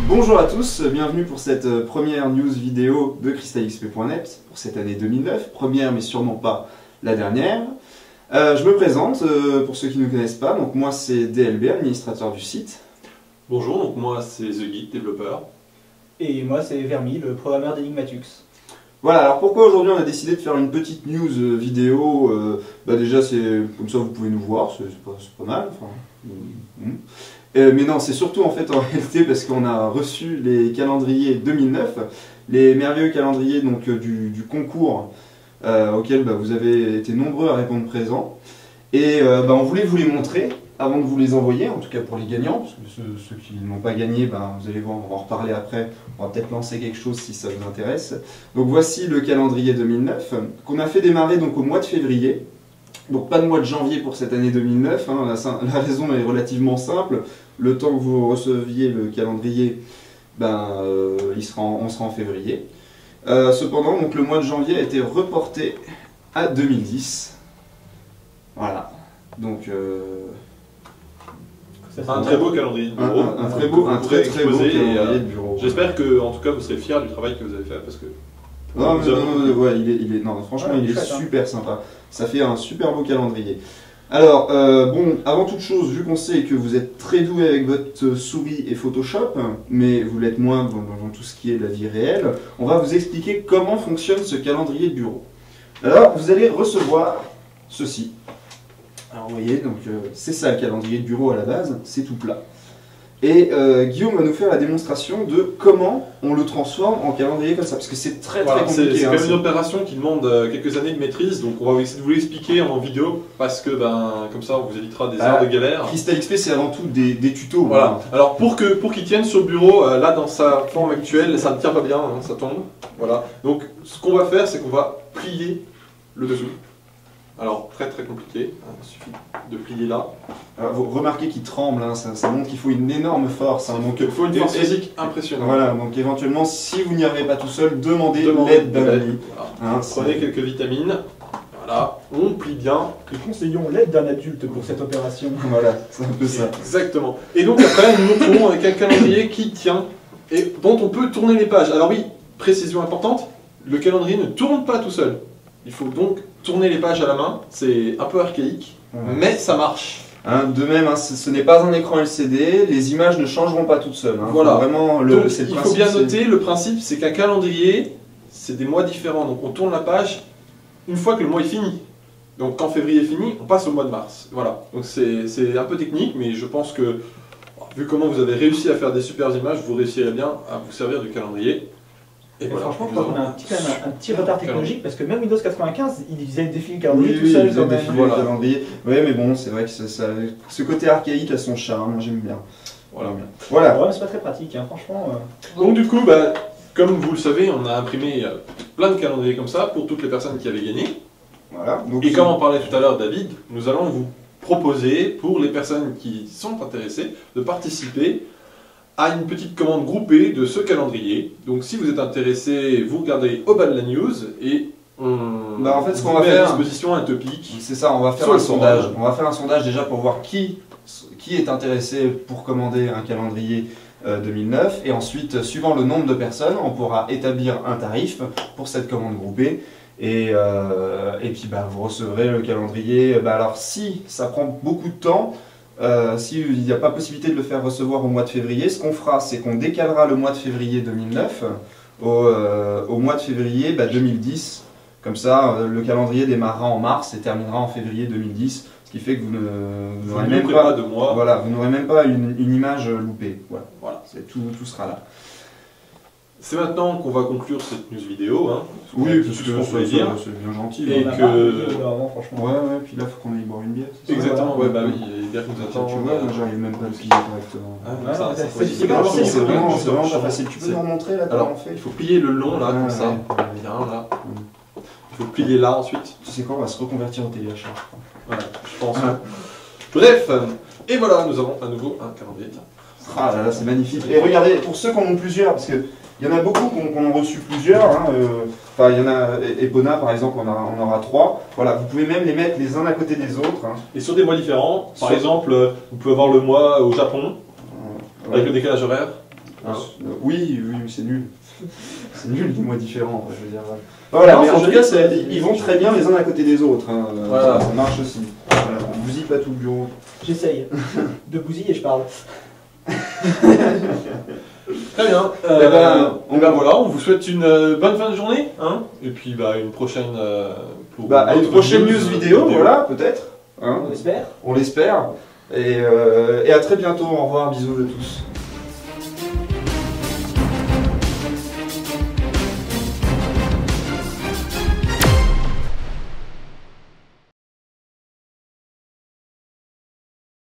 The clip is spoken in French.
Bonjour à tous, bienvenue pour cette première news vidéo de crystalxp.net pour cette année 2009, première mais sûrement pas la dernière. Je me présente pour ceux qui ne me connaissent pas, donc moi c'est DLB, administrateur du site. Bonjour, donc moi c'est The Geek, développeur. Et moi c'est Vermi, le programmeur d'Enigmatux. Voilà, alors pourquoi aujourd'hui on a décidé de faire une petite news vidéo déjà c'est comme ça vous pouvez nous voir, c'est pas mal. Enfin, mais non, c'est surtout en fait en réalité parce qu'on a reçu les calendriers 2009, les merveilleux calendriers donc, du concours auquel vous avez été nombreux à répondre présent. Et on voulait vous les montrer avant de vous les envoyer, en tout cas pour les gagnants, parce que ceux qui n'ont pas gagné, vous allez voir, on va en reparler après, on va peut-être lancer quelque chose si ça vous intéresse. Donc voici le calendrier 2009, qu'on a fait démarrer donc au mois de février. Donc pas de mois de janvier pour cette année 2009, hein, la raison est relativement simple, le temps que vous receviez le calendrier, on sera en février. Cependant, donc, le mois de janvier a été reporté à 2010. Voilà, donc... un très beau calendrier de bureau. Un très beau calendrier de bureau. J'espère que en tout cas vous serez fiers du travail que vous avez fait parce que... Non, franchement il est super sympa. Ça fait un super beau calendrier. Alors, avant toute chose, vu qu'on sait que vous êtes très doué avec votre souris et Photoshop, mais vous l'êtes moins dans tout ce qui est la vie réelle, on va vous expliquer comment fonctionne ce calendrier de bureau. Alors, vous allez recevoir ceci. Alors, vous voyez, donc c'est ça le calendrier de bureau à la base, c'est tout plat. Et Guillaume va nous faire la démonstration de comment on le transforme en calendrier comme ça, parce que c'est très compliqué. C'est quand même une opération qui demande quelques années de maîtrise, donc on va essayer de vous l'expliquer en vidéo, parce que comme ça on vous évitera des heures de galère. crystalxp c'est avant tout des tutos. Voilà. Alors pour qu'il tienne sur le bureau, là dans sa forme actuelle, ça ne tient pas bien, hein, ça tombe. Voilà. Donc ce qu'on va faire, c'est qu'on va plier le dessous. Alors, très compliqué, il suffit de plier là. Alors, vous remarquez qu'il tremble, hein, ça montre qu'il faut une énorme force. Hein, donc, il faut une force physique impressionnante. Voilà, donc éventuellement, si vous n'y arrivez pas tout seul, demandez l'aide d'un ami. Voilà. Prenez quelques vitamines, voilà, on plie bien. Nous conseillons l'aide d'un adulte pour cette opération. Voilà, c'est un peu ça. Exactement. Et donc après, nous nous retrouvons avec un calendrier qui tient et dont on peut tourner les pages. Alors oui, précision importante, le calendrier ne tourne pas tout seul. Il faut donc tourner les pages à la main, c'est un peu archaïque, mais ça marche. Hein, de même, ce n'est pas un écran LCD, les images ne changeront pas toutes seules. Hein. Voilà. Vraiment, il faut bien noter, le principe c'est qu'un calendrier, c'est des mois différents. Donc on tourne la page une fois que le mois est fini. Donc quand février est fini, on passe au mois de mars. Voilà. Donc c'est un peu technique, mais je pense que, vu comment vous avez réussi à faire des super images, vous réussirez bien à vous servir du calendrier. Et voilà, franchement, je crois qu'on a un petit retard technologique parce que même Windows 95, il faisait défiler le calendrier tout seul. Le calendrier. Oui, mais bon, c'est vrai que ce côté archaïque a son charme, j'aime bien. Voilà. Ouais, c'est pas très pratique, hein, franchement. Donc du coup, comme vous le savez, on a imprimé plein de calendriers comme ça pour toutes les personnes qui avaient gagné. Voilà. Donc, et comme on parlait tout à l'heure, David, nous allons vous proposer, pour les personnes qui sont intéressées, de participer à une petite commande groupée de ce calendrier. Donc si vous êtes intéressé, vous regardez au bas de la news et on en fait, ce qu'on met va faire à disposition un topic. C'est ça, on va faire un sondage. On va faire un sondage déjà pour voir qui est intéressé pour commander un calendrier 2009 et ensuite, suivant le nombre de personnes, on pourra établir un tarif pour cette commande groupée. Et puis vous recevrez le calendrier. Alors si ça prend beaucoup de temps, s'il n'y a pas possibilité de le faire recevoir au mois de février, ce qu'on fera, c'est qu'on décalera le mois de février 2009 au mois de février 2010. Comme ça, le calendrier démarrera en mars et terminera en février 2010, ce qui fait que vous n'aurez même pas de mois. Voilà, vous n'aurez même pas une image loupée. Voilà. Tout sera là. C'est maintenant qu'on va conclure cette news vidéo. Hein, oui, parce que c'est bien gentil. Et franchement. Ouais, puis là, il faut qu'on aille boire une bière. Exactement, oui, il y a des bières qui nous attendent. Tu vois, moi j'arrive même pas à le plier correctement. C'est vraiment pas facile. Tu peux nous remontrer là comment on fait? Il faut plier le long là, comme ça. Bien là. Il faut plier là ensuite. Tu sais quoi, on va se reconvertir au téléachat. Voilà, je pense. Bref, et voilà, nous avons à nouveau un calendrier. Ah là là, c'est magnifique. Et regardez, pour ceux qui en ont plusieurs, parce que il y en a beaucoup qui en ont reçu plusieurs. Enfin, il y en a, Epona par exemple, on en aura 3. Voilà, vous pouvez même les mettre les uns à côté des autres. Et sur des mois différents. Par exemple, vous pouvez avoir le mois au Japon, avec le décalage horaire. Hein. Oui, oui, mais c'est nul. C'est nul, des mois différents, je veux dire. Voilà, Non, mais c'est en tout joli, cas, c'est- ils vont très bien les uns à côté des autres. Hein. Voilà. Ça marche aussi. Voilà, on bousille pas tout le bureau. J'essaye de bousiller et je parle. Très bien. Eh ben, Voilà, on vous souhaite une bonne fin de journée. Hein, et puis une prochaine. Pour à une autre prochaine news vidéo, voilà, peut-être. Hein, On espère. on l'espère. Et à très bientôt. Au revoir, bisous à tous.